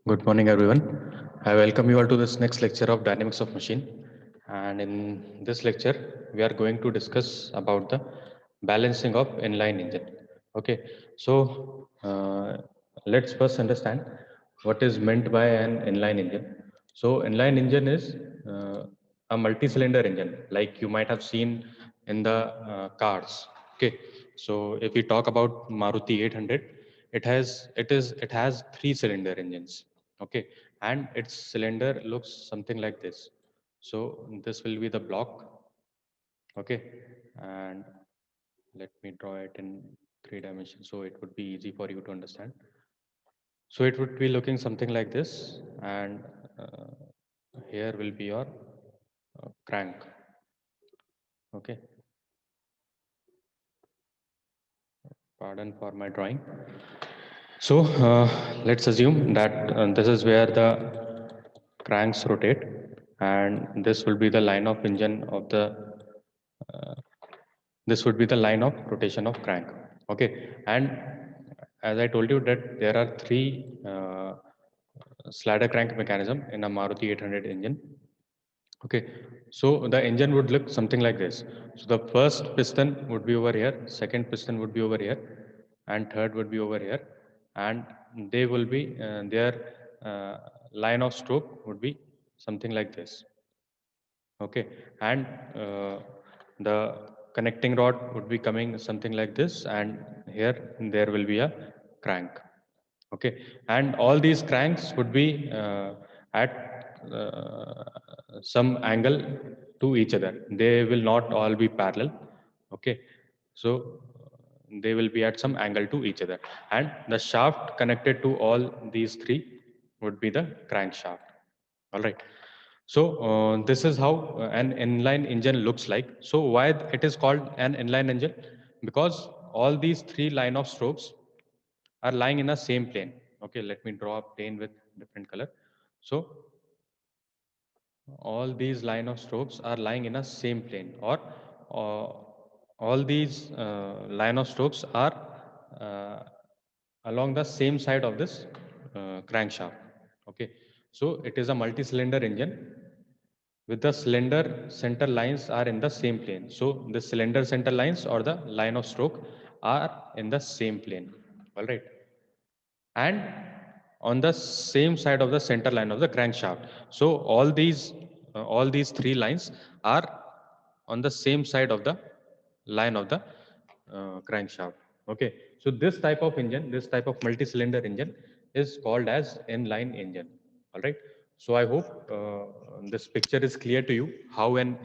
Good morning, everyone. I welcome you all to this next lecture of Dynamics of Machine. And in this lecture, we are going to discuss about the balancing of inline engine. Okay, let's first understand what is meant by an inline engine. So, inline engine is a multi-cylinder engine, like you might have seen in the cars. Okay, so if we talk about Maruti 800, it has three-cylinder engines. Okay, and its cylinder looks something like this. So this will be the block. Okay, and let me draw it in three dimensions so it would be easy for you to understand. So it would be looking something like this, and here will be your crank. Okay, pardon for my drawing. So let's assume that this is where the cranks rotate, and this will be the line of engine of the uh, this would be the line of rotation of crank. Okay, and as I told you that there are three slider crank mechanism in a Maruti 800 engine. Okay, so the engine would look something like this. So the first piston would be over here, second piston would be over here, and third would be over here, and they will be their uh, line of stroke would be something like this. Okay, and the connecting rod would be coming something like this, and here there will be a crank. Okay, and all these cranks would be at some angle to each other. They will not all be parallel. Okay, so they will be at some angle to each other, and the shaft connected to all these three would be the crankshaft. All right. So this is how an inline engine looks like. So why it is called an inline engine? Because all these three line of strokes are lying in the same plane. Okay, let me draw a plane with different color. So all these line of strokes are lying in a same plane, or uh, all these line of strokes are uh, along the same side of this crankshaft. Okay, so it is a multi-cylinder engine with the cylinder center lines are in the same plane. So the cylinder center lines or the line of stroke are in the same plane. All right, and on the same side of the center line of the crankshaft. So all these three lines are on the same side of the line of the crankshaft. Okay, so this type of engine, this type of multi-cylinder engine is called as inline engine. All right. So I hope this picture is clear to you how an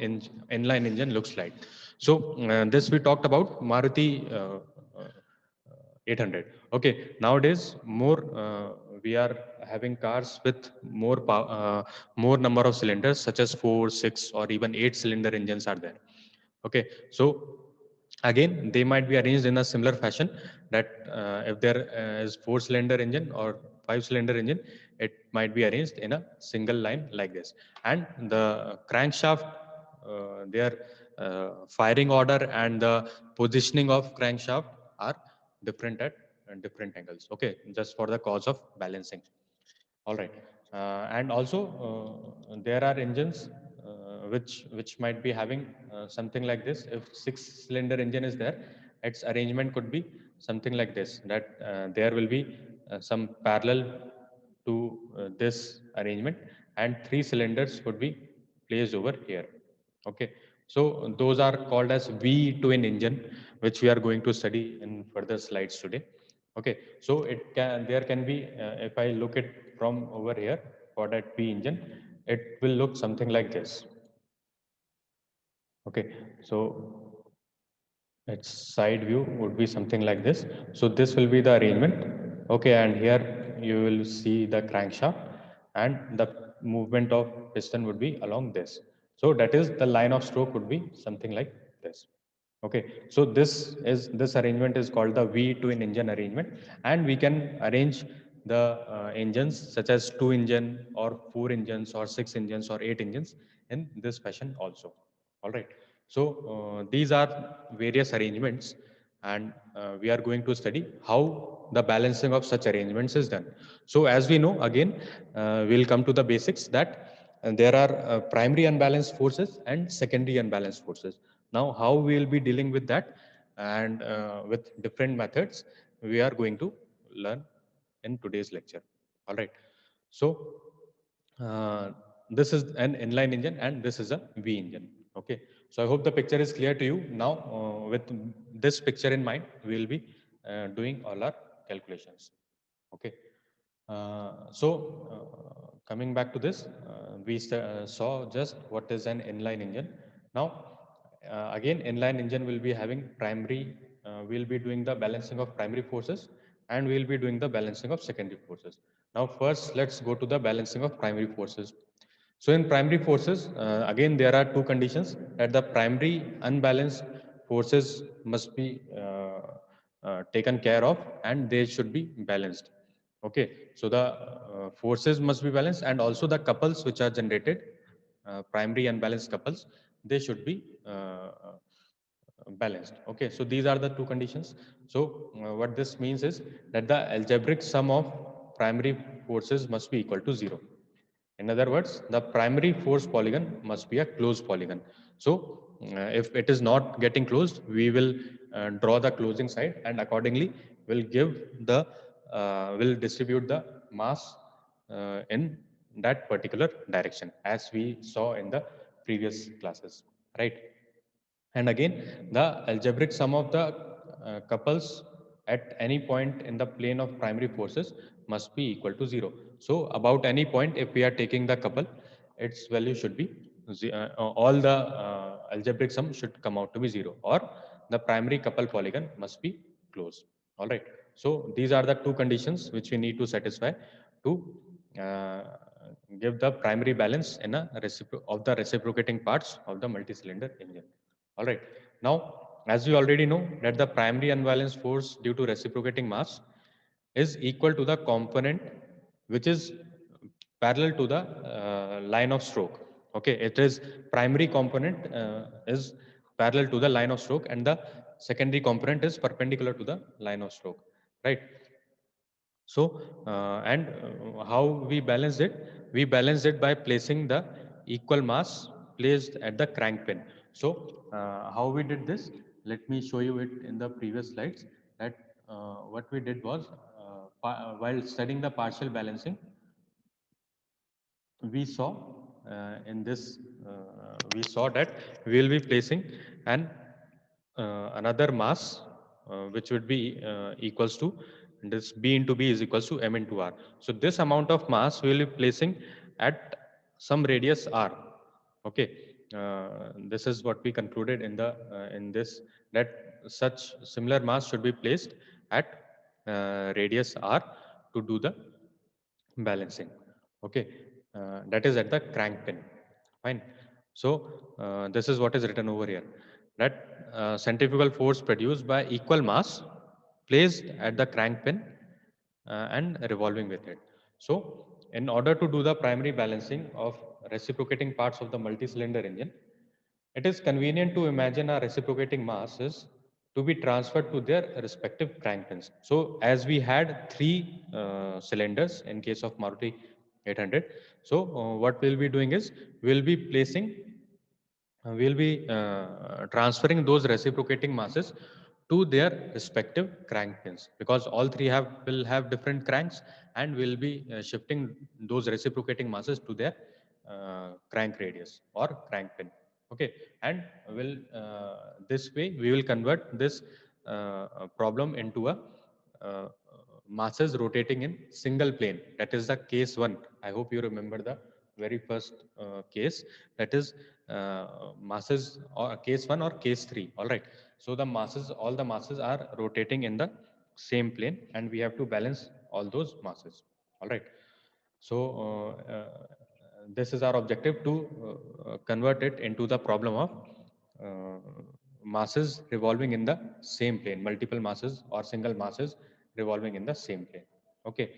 inline engine looks like. So this we talked about Maruti 800. Okay, nowadays more we are having cars with more number of cylinders, such as 4, 6, or even 8 cylinder engines are there. Okay, so again they might be arranged in a similar fashion, that if there is 4 cylinder engine or 5 cylinder engine, it might be arranged in a single line like this, and the crankshaft, their firing order and the positioning of crankshaft are different at different angles. Okay, just for the cause of balancing. All right, and also there are engines which might be having something like this. If 6 cylinder engine is there, its arrangement could be something like this. That there will be some parallel to this arrangement, and 3 cylinders would be placed over here. Okay, so those are called as V twin engine, which we are going to study in further slides today. Okay, so there can be if I look it from over here for that V engine, it will look something like this. Okay, so its side view would be something like this. So this will be the arrangement. Okay, and here you will see the crankshaft, and the movement of piston would be along this. So that is the line of stroke would be something like this. Okay, so this arrangement is called the V twin engine arrangement, and we can arrange the engines such as 2 engine or 4 engines or 6 engines or 8 engines in this fashion also. All right. So these are various arrangements, and we are going to study how the balancing of such arrangements is done. So as we know, again, we'll come to the basics that there are primary unbalanced forces and secondary unbalanced forces. Now, how we'll be dealing with that and with different methods, we are going to learn in today's lecture. All right. So uh, this is an inline engine and this is a V engine. Okay. So I hope the picture is clear to you. Now, with this picture in mind, we will be doing all our calculations. Okay. Coming back to this, we saw just what is an inline engine. Now, again, inline engine will be having primary, we'll be doing the balancing of primary forces and we'll be doing the balancing of secondary forces. Now, first, let's go to the balancing of primary forces. So in primary forces, again, there are two conditions that the primary unbalanced forces must be taken care of and they should be balanced. Okay, so the forces must be balanced and also the couples which are generated, primary unbalanced couples, they should be balanced. Okay, so these are the two conditions. So what this means is that the algebraic sum of primary forces must be equal to 0. In other words, the primary force polygon must be a closed polygon. So if it is not getting closed, we will draw the closing side and accordingly will give the will distribute the mass in that particular direction as we saw in the previous classes, right? And again, the algebraic sum of the couples at any point in the plane of primary forces must be equal to 0. So about any point, if we are taking the couple, its value should be all the algebraic sum should come out to be 0 or the primary couple polygon must be closed. All right. So these are the two conditions which we need to satisfy to uh, give the primary balance in a of the reciprocating parts of the multi-cylinder engine. All right. Now, as we already know that the primary unbalanced force due to reciprocating mass is equal to the component which is parallel to the line of stroke. Okay, it is primary component is parallel to the line of stroke and the secondary component is perpendicular to the line of stroke, right? So, how we balance it? We balance it by placing the equal mass placed at the crank pin. So, how we did this? Let me show you it in the previous slides. That what we did was, while studying the partial balancing, we saw in this, we saw that we will be placing an another mass which would be equals to this B into B is equals to M into R. So this amount of mass we will be placing at some radius R. Okay, this is what we concluded in this, that such similar mass should be placed at radius R to do the balancing. Okay, that is at the crank pin. Fine. So this is what is written over here, that centrifugal force produced by equal mass placed at the crank pin and revolving with it. So in order to do the primary balancing of reciprocating parts of the multi-cylinder engine, it is convenient to imagine a reciprocating masses to be transferred to their respective crank pins. So as we had three cylinders in case of Maruti 800, so what we'll be doing is we'll be placing, we'll be transferring those reciprocating masses to their respective crank pins because all three will have different cranks and we'll be shifting those reciprocating masses to their crank radius or crank pin. Okay, and will this way we will convert this problem into a uh, masses rotating in single plane. That is the case one. I hope you remember the very first case, that is masses or case one or case three. All right. So the masses, all the masses are rotating in the same plane and we have to balance all those masses. All right. So this is our objective to convert it into the problem of uh, masses revolving in the same plane, multiple masses or single masses revolving in the same plane. Okay.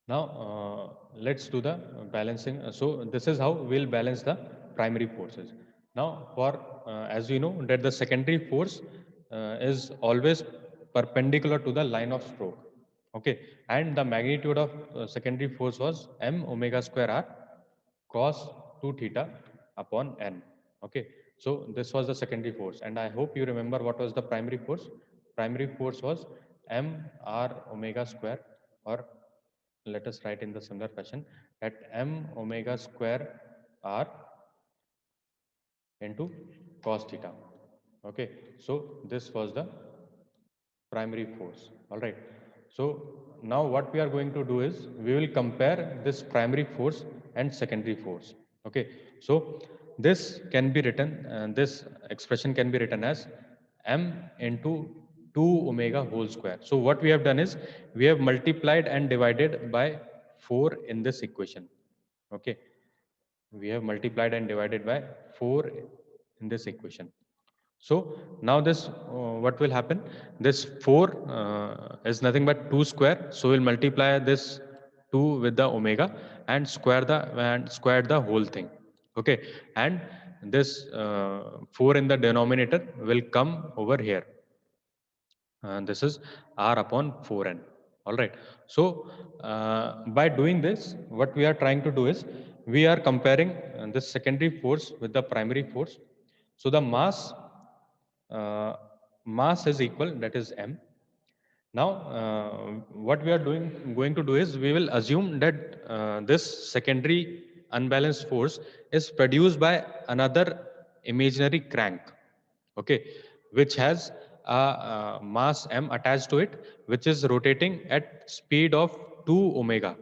Now, let's do the balancing. So this is how we'll balance the primary forces. Now, for as we know that the secondary force is always perpendicular to the line of stroke. Okay, and the magnitude of secondary force was m omega square r cos 2 theta upon n. Okay, so this was the secondary force, and I hope you remember what was the primary force. Primary force was m r omega square, or let us write in the similar fashion, that m omega square r into cos theta. Okay, so this was the primary force. All right. So now what we are going to do is we will compare this primary force and secondary force. Okay. So this can be written, this expression can be written as m into 2 omega whole square. So what we have done is we have multiplied and divided by 4 in this equation. Okay. We have multiplied and divided by 4 in this equation. So now this, what will happen? This 4 is nothing but 2 square. So we'll multiply this 2 with the omega and square the whole thing. Okay, and this 4 in the denominator will come over here. This is r upon 4n. All right. So by doing this, what we are trying to do is we are comparing this secondary force with the primary force. So the uh, mass is equal, that is m. Now, what we are going to do is we will assume that this secondary unbalanced force is produced by another imaginary crank, okay, which has a, mass m attached to it, which is rotating at speed of 2 omega,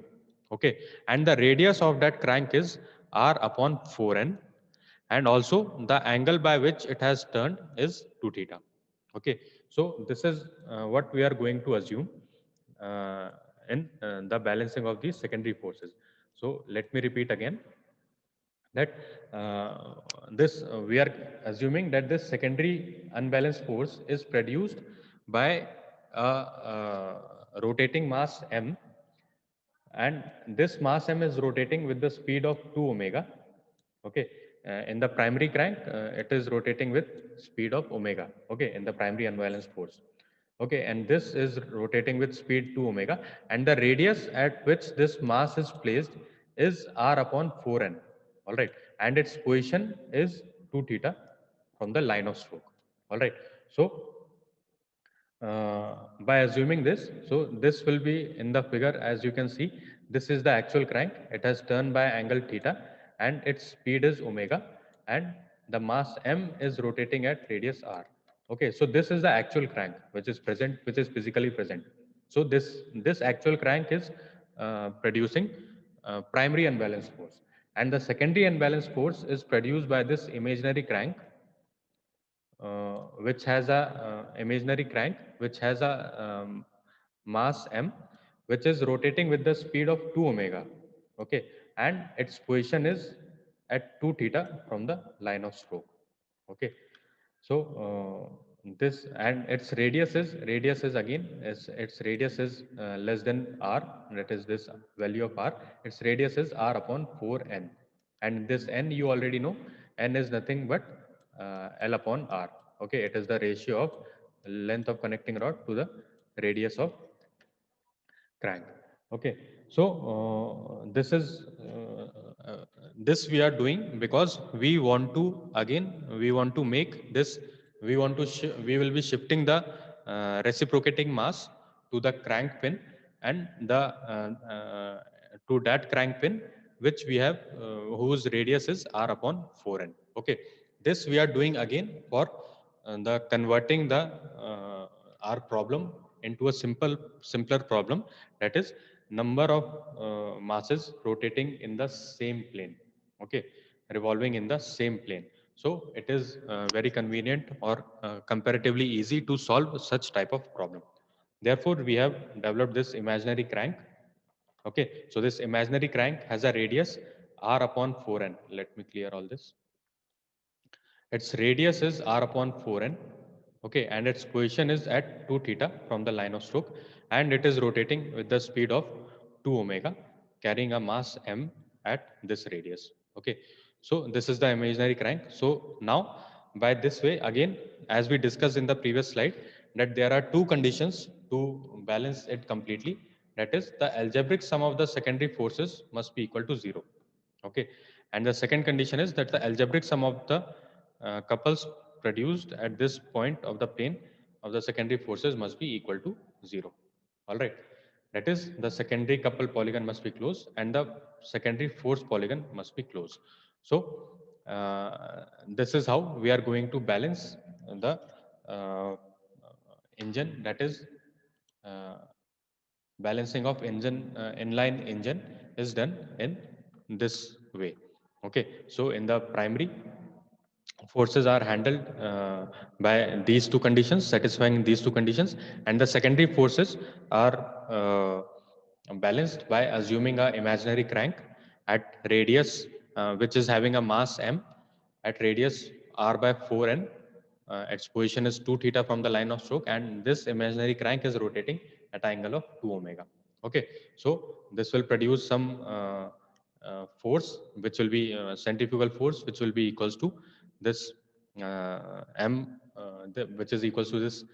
okay, and the radius of that crank is r upon 4n, and also the angle by which it has turned is 2 theta. Okay, so this is what we are going to assume uh, in the balancing of these secondary forces. So let me repeat again that this we are assuming that this secondary unbalanced force is produced by a, rotating mass m, and this mass m is rotating with the speed of 2 omega. Okay, in the primary crank it is rotating with speed of omega, okay, in the primary unbalanced force. Okay, and this is rotating with speed 2 omega, and the radius at which this mass is placed is r upon 4n. All right, and its position is 2 theta from the line of stroke. All right, so by assuming this, so this will be in the figure. As you can see, this is the actual crank. It has turned by angle theta and its speed is omega, and the mass m is rotating at radius r. Okay, so this is the actual crank which is present, which is physically present. So this actual crank is producing primary unbalanced force, and the secondary unbalanced force is produced by this imaginary crank, which has a imaginary crank which has a mass m, which is rotating with the speed of 2 omega. Okay, and its position is at 2 theta from the line of stroke. Okay, so this, and its radius is again, its radius is less than r, that is this value of r. Its radius is r upon 4n, and this n you already know, n is nothing but l upon r. Okay, it is the ratio of length of connecting rod to the radius of crank. Okay, so this is this we are doing because we want to, again we want to make this, we want to we will be shifting the reciprocating mass to the crank pin, and the to that crank pin which we have whose radius is r upon 4n. Okay, this we are doing again for the converting the our problem into a simpler problem, that is number of masses rotating in the same plane, okay, revolving in the same plane. So it is very convenient or comparatively easy to solve such type of problem. Therefore we have developed this imaginary crank. Okay, so this imaginary crank has a radius r upon 4n. Let me clear all this. Its radius is r upon 4n, okay, and its position is at 2 theta from the line of stroke, and it is rotating with the speed of 2 omega, carrying a mass m at this radius. Okay, so this is the imaginary crank. So now, by this way, again, as we discussed in the previous slide, that there are two conditions to balance it completely. That is, the algebraic sum of the secondary forces must be equal to 0. Okay, and the second condition is that the algebraic sum of the couples produced at this point of the plane of the secondary forces must be equal to 0. All right, that is, the secondary couple polygon must be closed and the secondary force polygon must be closed. So this is how we are going to balance the uh, engine, that is, uh, balancing of engine, inline engine is done in this way. Okay, so in the primary, forces are handled by these two conditions, satisfying these two conditions, and the secondary forces are balanced by assuming a imaginary crank at radius, which is having a mass m, at radius r by 4n. Its position is 2 theta from the line of stroke, and this imaginary crank is rotating at an angle of 2 omega. Okay, so this will produce some force, which will be centrifugal force, which will be equals to this m, which is equals to this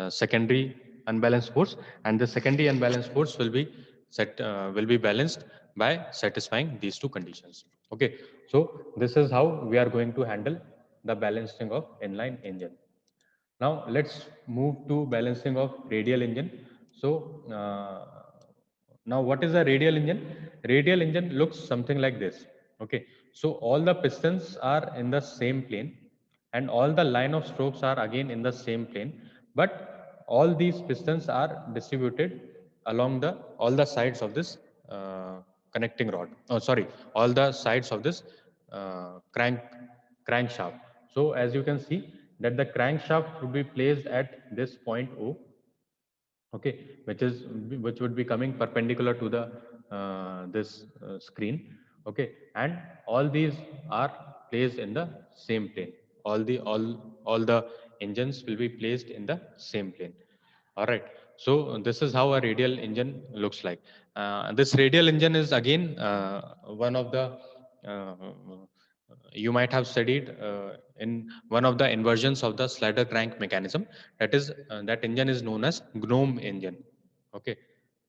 secondary unbalanced force, and the secondary unbalanced force will be balanced by satisfying these two conditions. Okay, so this is how we are going to handle the balancing of inline engine. Now let's move to balancing of radial engine. So now what is a radial engine? Radial engine looks something like this. Okay, so all the pistons are in the same plane and all the line of strokes are again in the same plane, but all these pistons are distributed along the all the sides of this connecting rod. Oh, sorry, all the sides of this crankshaft. So as you can see that the crankshaft would be placed at this point O, okay, which would be coming perpendicular to the this screen. Okay, and all these are placed in the same plane. All the engines will be placed in the same plane. All right, so this is how a radial engine looks like. This radial engine is again one of the you might have studied in one of the inversions of the slider crank mechanism. That is, that engine is known as GNOME engine. Okay,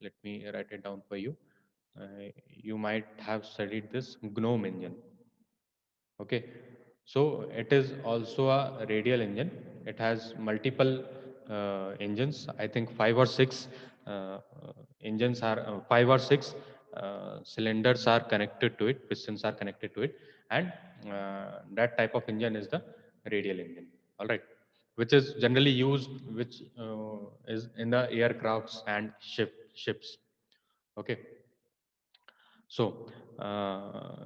let me write it down for you. You might have studied this GNOME engine. Okay, so it is also a radial engine. It has multiple engines. I think uh, five or six cylinders are connected to it. Pistons are connected to it, and that type of engine is the radial engine. All right, which is generally used, which is in the aircrafts and ships. Okay, so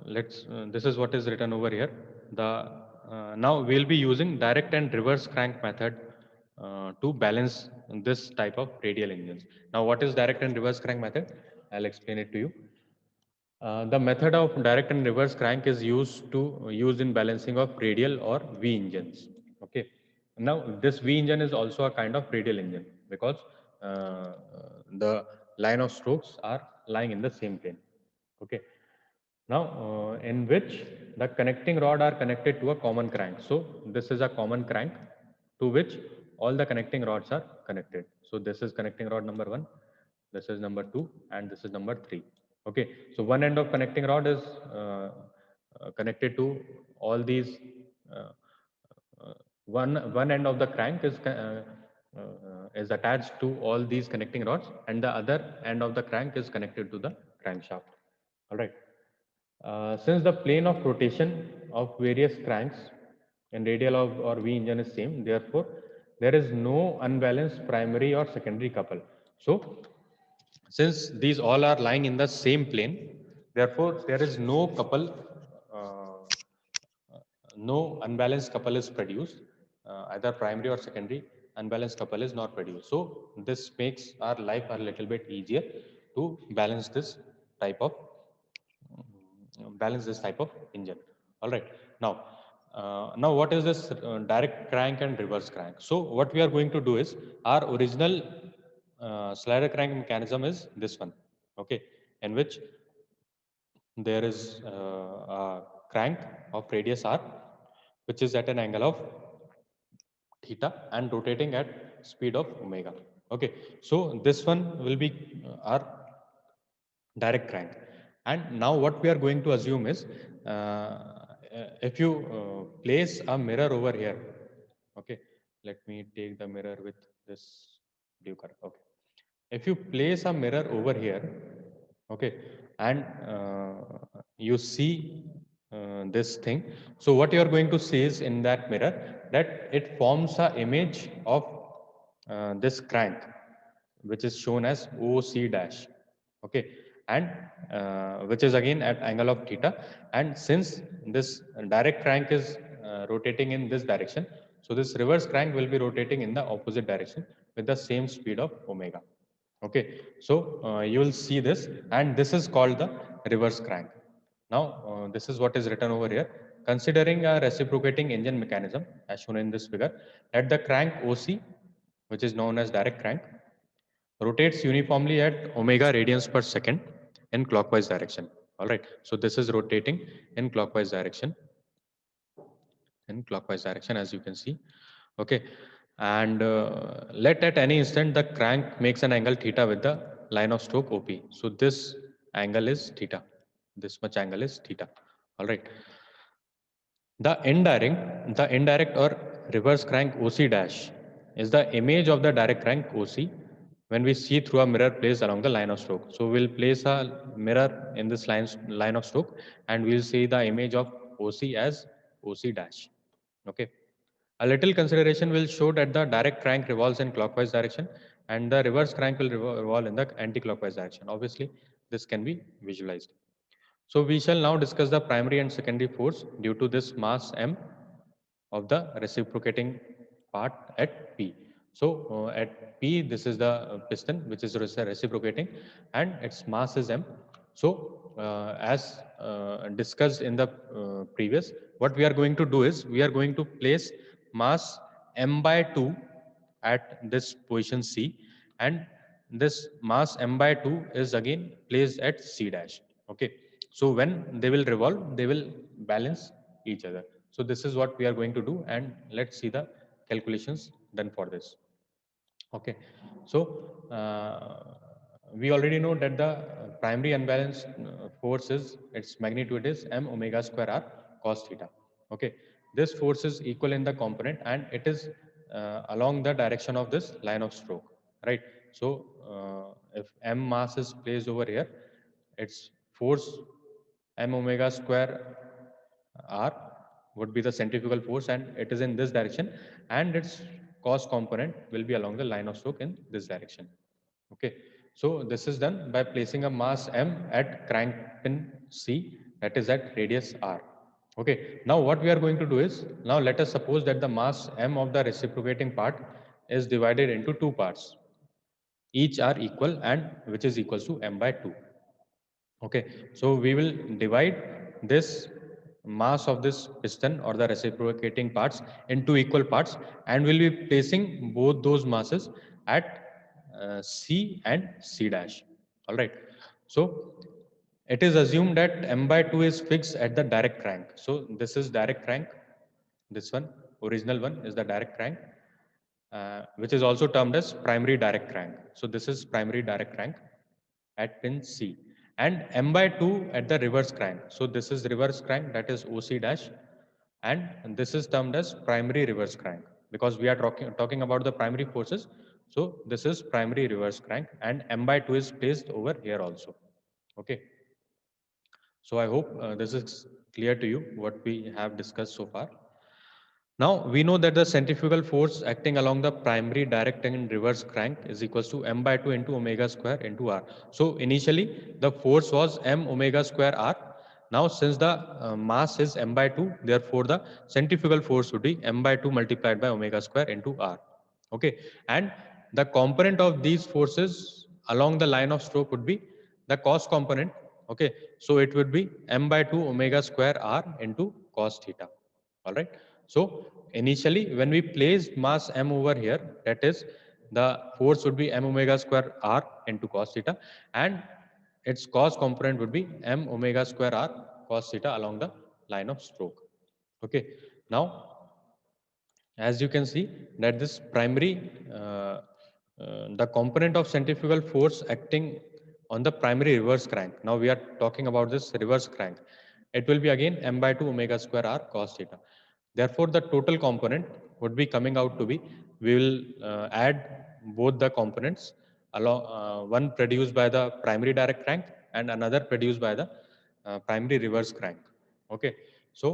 this is what is written over here. Now we'll be using direct and reverse crank method to balance this type of radial engines. Now, what is direct and reverse crank method? I'll explain it to you. The method of direct and reverse crank is used in balancing of radial or V engines. Okay. Now this V engine is also a kind of radial engine because the line of strokes are lying in the same plane. Okay. Now in which the connecting rod are connected to a common crank. So this is a common crank to which all the connecting rods are connected. So this is connecting rod number 1, this is number 2, and this is number 3. Okay, so one end of connecting rod is connected to all these. Uh, one end of the crank is attached to all these connecting rods, and the other end of the crank is connected to the crankshaft. All right. Since the plane of rotation of various cranks in radial or V engine is same, therefore there is no unbalanced primary or secondary couple. So since these all are lying in the same plane, therefore there is no couple, no unbalanced couple is produced, either primary or secondary unbalanced couple is not produced. So this makes our life a little bit easier to type of balance this type of engine. All right. Now, now what is this direct crank and reverse crank? So what we are going to do is our original slider crank mechanism is this one. Okay, in which there is a crank of radius r, which is at an angle of theta and rotating at speed of omega. Okay, so this one will be our direct crank. And now what we are going to assume is, if you place a mirror over here, okay, let me take the mirror with this blue color. Okay, if you place a mirror over here, okay, and you see this thing, so what you are going to see is in that mirror that it forms a image of this crank, which is shown as OC dash. Okay, and which is again at angle of theta. And since this direct crank is rotating in this direction, so this reverse crank will be rotating in the opposite direction with the same speed of omega. Okay, so you will see this, and this is called the reverse crank. Now, this is what is written over here. Considering a reciprocating engine mechanism, as shown in this figure, let the crank OC, which is known as direct crank, rotates uniformly at omega radians per second in clockwise direction. All right, so this is rotating in clockwise direction, as you can see. Okay, and let at any instant the crank makes an angle theta with the line of stroke OP. So this angle is theta. This much angle is theta. All right. The indirect or reverse crank OC dash is the image of the direct crank OC when we see through a mirror placed along the line of stroke. So we'll place a mirror in this line of stroke, and we'll see the image of OC as OC dash. Okay. A little consideration will show that the direct crank revolves in clockwise direction and the reverse crank will revolve in the anti-clockwise direction. Obviously, this can be visualized. So we shall now discuss the primary and secondary force due to this mass m of the reciprocating part at P. So at P, this is the piston which is reciprocating, and its mass is m. So as discussed in the previous, what we are going to do is we are going to place mass m by 2 at this position C, and this mass m by 2 is again placed at C dash. Okay, so when they will revolve, they will balance each other. So this is what we are going to do, and let's see the calculations done for this. Okay, so we already know that the primary unbalanced force is, its magnitude is m omega square r cos theta. Okay, this force is equal in the component, and it is along the direction of this line of stroke, right? So if m mass is placed over here, its force m omega square r would be the centrifugal force, and it is in this direction, and its cos component will be along the line of stroke in this direction. Okay, so this is done by placing a mass m at crank pin C, that is at radius r. Okay, now what we are going to do is, now let us suppose that the mass m of the reciprocating part is divided into two parts, each are equal, and which is equals to m by 2. Okay, so we will divide this mass of this piston or the reciprocating parts into equal parts, and we'll be placing both those masses at C and C dash. All right. So it is assumed that m by 2 is fixed at the direct crank. So this is direct crank. This one, original one, is the direct crank, which is also termed as primary direct crank. So this is primary direct crank at pin C, and m by 2 at the reverse crank. So this is reverse crank, that is OC dash, and this is termed as primary reverse crank because we are talking about the primary forces. So this is primary reverse crank, and m by 2 is placed over here also. Okay. So I hope this is clear to you what we have discussed so far. Now we know that the centrifugal force acting along the primary direct and reverse crank is equals to m by 2 into omega square into r. So initially the force was m omega square r. Now since the mass is m by 2, therefore the centrifugal force would be m by 2 multiplied by omega square into r. Okay, and the component of these forces along the line of stroke would be the cos component. Okay, so it would be m by 2 omega square r into cos theta. All right. So initially, when we placed mass m over here, that is, the force would be m omega square r into cos theta, and its cos component would be m omega square r cos theta along the line of stroke. Okay. Now, as you can see that this primary, the component of centrifugal force acting on the primary reverse crank. Now we are talking about this reverse crank. It will be again m by 2 omega square r cos theta. Therefore, the total component would be coming out to be, we will add both the components along, one produced by the primary direct crank and another produced by the primary reverse crank. Okay, so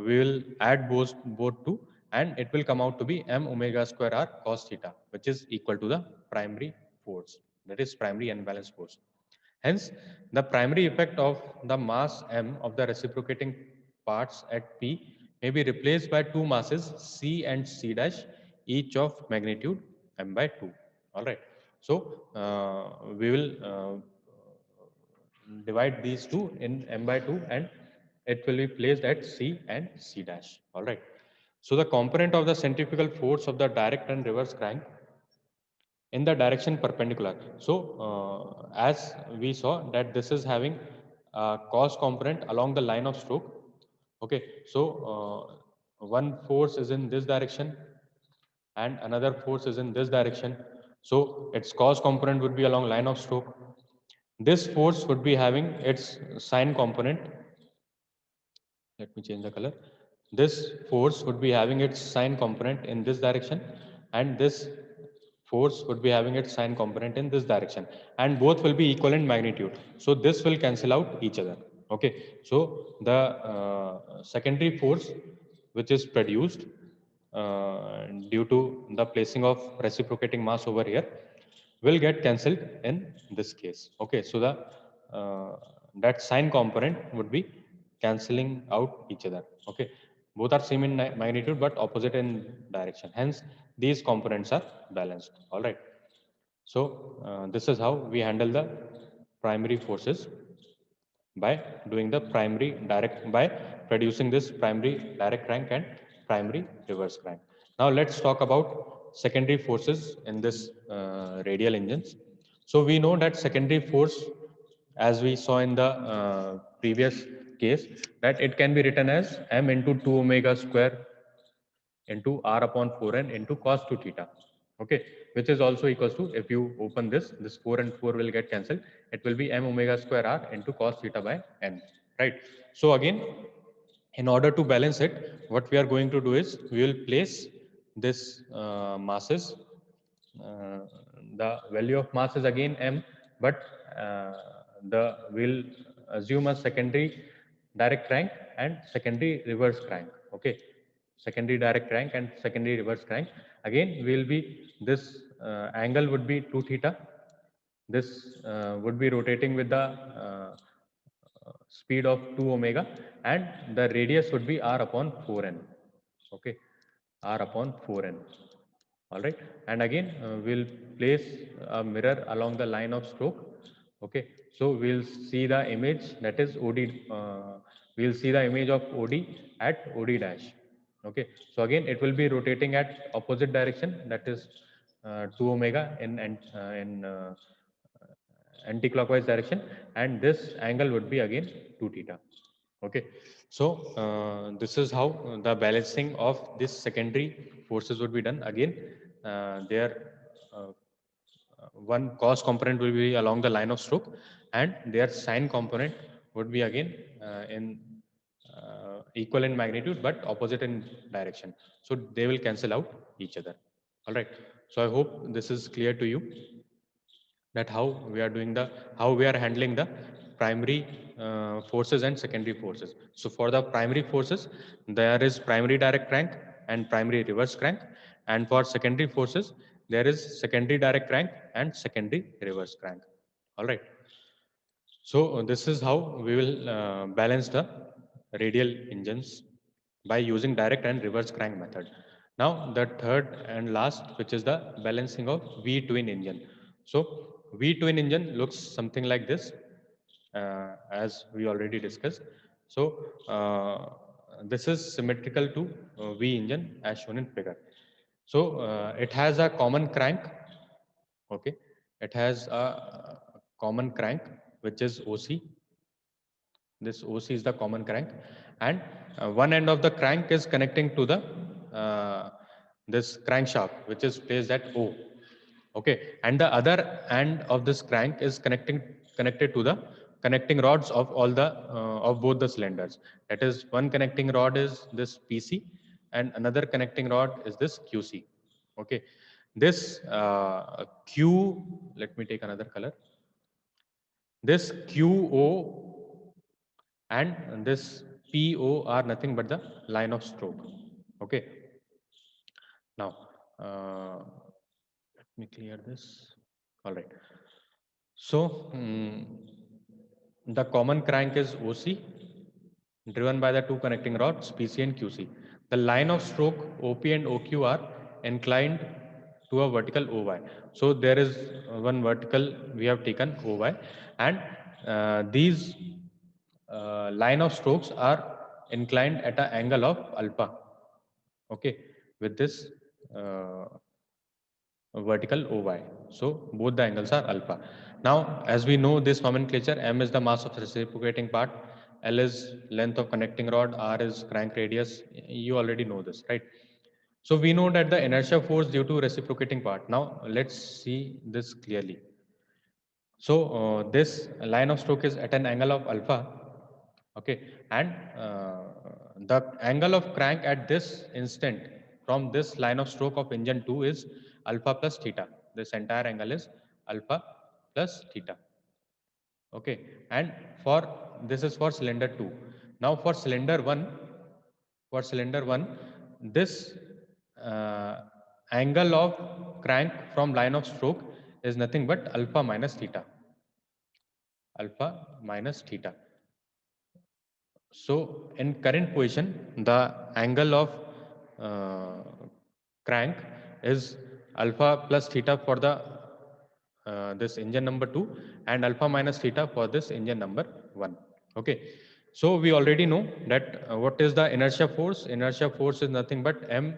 we will add both two, and it will come out to be m omega square r cos theta, which is equal to the primary force, that is primary unbalanced force. Hence, the primary effect of the mass m of the reciprocating parts at P may be replaced by two masses C and C dash, each of magnitude m by 2. All right. So we will divide these two in m by 2, and it will be placed at C and C dash. All right. So the component of the centrifugal force of the direct and reverse crank in the direction perpendicular. So as we saw that this is having a cos component along the line of stroke. Okay, so one force is in this direction and another force is in this direction. So its cos component would be along line of stroke. This force would be having its sine component. Let me change the color. This force would be having its sine component in this direction, and this force would be having its sine component in this direction, and both will be equal in magnitude. So this will cancel out each other. Okay, so the secondary force which is produced due to the placing of reciprocating mass over here will get cancelled in this case. Okay, so the that sine component would be cancelling out each other. Okay, both are same in magnitude but opposite in direction. Hence, these components are balanced. All right. So this is how we handle the primary forces by doing the primary direct, by producing this primary direct crank and primary reverse crank. Now let's talk about secondary forces in this radial engines. So we know that secondary force, as we saw in the previous case, that it can be written as m into 2 omega square into r upon 4n into cos 2 theta. Okay, which is also equals to, if you open this 4 and 4 will get cancelled. It will be m omega square r into cos theta by n, right? So again, in order to balance it, what we are going to do is we will place this masses. Uh, the value of mass is again m, but the will assume a secondary direct crank and secondary reverse crank. Okay, secondary direct crank and secondary reverse crank. Again, will be this angle would be 2 theta. This would be rotating with the speed of 2 omega, and the radius would be r upon 4n. Okay, r upon 4n. All right, and again we'll place a mirror along the line of stroke. Okay, so we'll see the image, that is OD. We'll see the image of OD at OD dash. Okay, so again it will be rotating at opposite direction, that is 2 omega in anti-clockwise direction, and this angle would be again 2 theta. Okay, so this is how the balancing of this secondary forces would be done. Again, there uh, one cos component will be along the line of stroke, and their sine component would be again in equal in magnitude but opposite in direction. So they will cancel out each other. All right. So I hope this is clear to you, that how we are doing the, how we are handling the primary forces and secondary forces. So for the primary forces, there is primary direct crank and primary reverse crank, and for secondary forces there is secondary direct crank and secondary reverse crank. All right. So this is how we will balance the radial engines by using direct and reverse crank method. Now the third and last, which is the balancing of V twin engine. So V twin engine looks something like this, as we already discussed. So this is symmetrical to V engine as shown in figure. So it has a common crank. Okay, it has a common crank which is OC. This OC is the common crank, and one end of the crank is connecting to the uh, this crankshaft, which is placed at O. Okay, and the other end of this crank is connected to the connecting rods of all the of both the cylinders. That is, one connecting rod is this PC, and another connecting rod is this QC. Okay, this Q. Let me take another color. This QO and this PO are nothing but the line of stroke. Okay, now let me clear this. All right. So the common crank is OC, driven by the two connecting rods PC and QC. The line of stroke OP and OQ are inclined to a vertical OY. So there is one vertical we have taken OY, and these line of strokes are inclined at an angle of alpha. Okay, with this vertical OY. So both the angles are alpha. Now, as we know this nomenclature, M is the mass of the reciprocating part, L is length of connecting rod, R is crank radius. You already know this, right? So we know that the inertia force due to reciprocating part. Now let's see this clearly. So this line of stroke is at an angle of alpha. Okay, and the angle of crank at this instant from this line of stroke of engine 2 is alpha plus theta. This entire angle is alpha plus theta. Okay, and for this is for cylinder 2. Now for cylinder 1, this uh, angle of crank from line of stroke is nothing but alpha minus theta. Alpha minus theta. So in current position, the angle of uh, crank is alpha plus theta for the this engine number 2, and alpha minus theta for this engine number 1. Okay, so we already know that what is the inertia force. Inertia force is nothing but m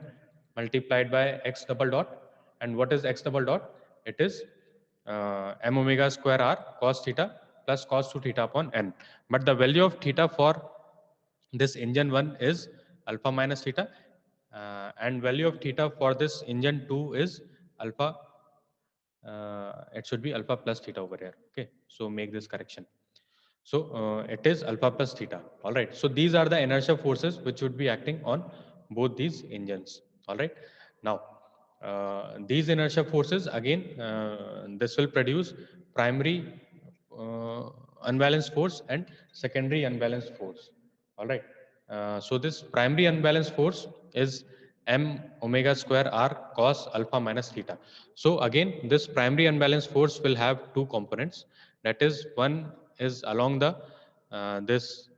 multiplied by x double dot. And what is x double dot? It is m omega square r cos theta plus cos 2 theta upon n. But the value of theta for this engine 1 is alpha minus theta, and value of theta for this engine 2 is alpha. It should be alpha plus theta over here. Okay, so make this correction. So it is alpha plus theta. All right. So these are the inertia forces which would be acting on both these engines. All right. Now, these inertia forces again, this will produce primary unbalanced force and secondary unbalanced force. All right. So this primary unbalanced force is m omega square r cos alpha minus theta. So again, this primary unbalanced force will have two components. That is, one is along the this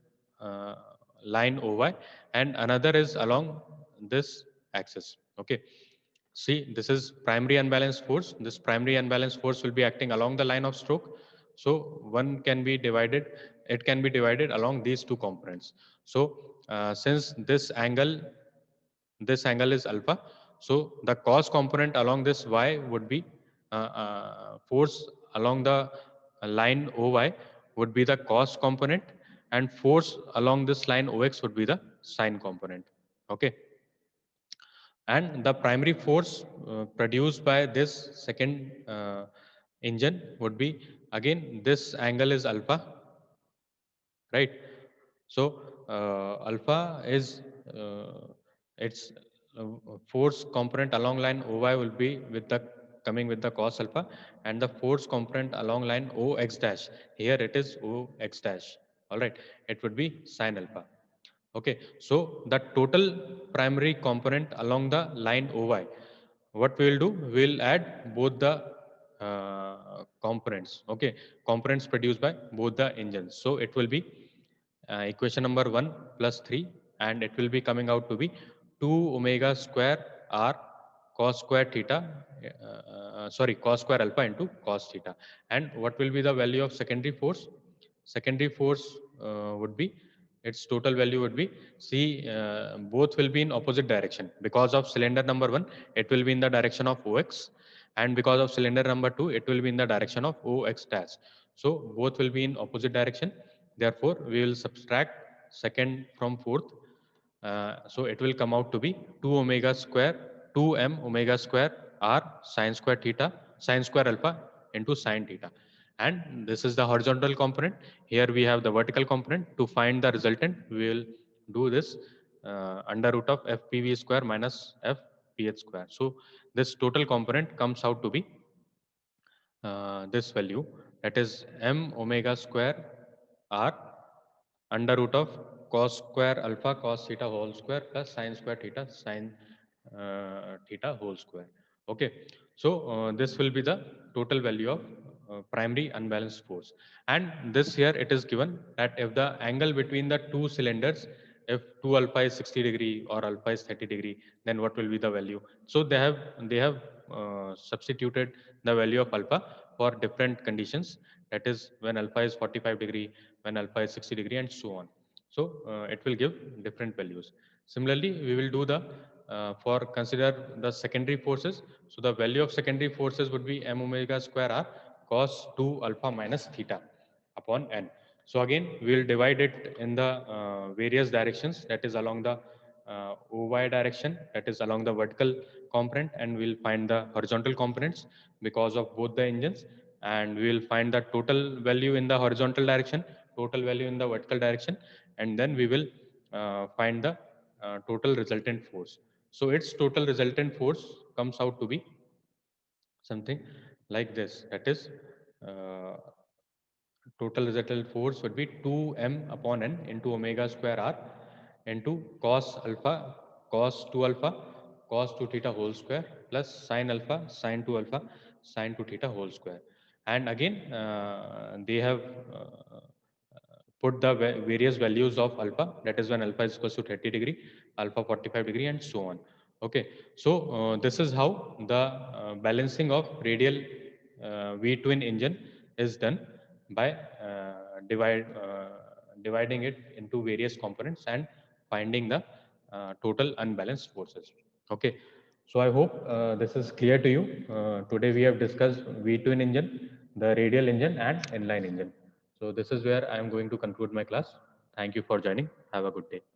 uh, line OY, and another is along this axis. Okay. See, this is primary unbalanced force. This primary unbalanced force will be acting along the line of stroke. So one can be divided, it can be divided along these two components. So since this angle is alpha, so the cos component along this y would be force along the line OY would be the cos component, and force along this line OX would be the sine component. Okay, and the primary force produced by this second engine would be, again, this angle is alpha, right? So alpha is its force component along line OY will be with the coming with the cos alpha, and the force component along line OX dash, here it is OX dash. All right, it would be sine alpha. Okay, so the total primary component along the line OY, what we will do, we will add both the components. Okay, components produced by both the engines. So it will be equation number 1 plus 3, and it will be coming out to be 2 omega square r cos square theta, sorry, cos square alpha into cos theta. And what will be the value of secondary force? Secondary force would be, its total value would be, see, both will be in opposite direction. Because of cylinder number 1, it will be in the direction of OX, and because of cylinder number 2, it will be in the direction of OX dash. So both will be in opposite direction. Therefore, we will subtract second from fourth. So it will come out to be 2 omega square 2m omega square r sine square theta sine square alpha into sine theta. And this is the horizontal component. Here we have the vertical component. To find the resultant, we will do this under root of fpv square minus fph square. So this total component comes out to be this value, that is m omega square r under root of cos square alpha cos theta whole square plus sine square theta sine theta whole square. Okay, so this will be the total value of primary unbalanced force. And this here it is given that if the angle between the two cylinders, if 2 alpha is 60 degree or alpha is 30 degree, then what will be the value? So they have substituted the value of alpha for different conditions, that is when alpha is 45 degree, when alpha is 60 degree, and so on. So it will give different values. Similarly, we will do the for consider the secondary forces. So the value of secondary forces would be m omega square r cos 2 alpha minus theta upon n. So again, we will divide it in the various directions, that is along the OY direction, that is along the vertical component, and we'll find the horizontal components because of both the engines, and we will find the total value in the horizontal direction, total value in the vertical direction, and then we will find the total resultant force. So its total resultant force comes out to be something like this, that is uh, total resultant force would be 2m upon n into omega square r into cos alpha cos 2 alpha cos 2 theta whole square plus sin alpha sin 2 alpha sin 2 theta whole square. And again, they have put the various values of alpha, that is when alpha is equal to 30 degree, alpha 45 degree, and so on. Okay, so this is how the balancing of radial V twin engine is done by dividing it into various components and finding the total unbalanced forces. Okay, so I hope this is clear to you. Today we have discussed V twin engine, the radial engine, and inline engine. So this is where I am going to conclude my class. Thank you for joining. Have a good day.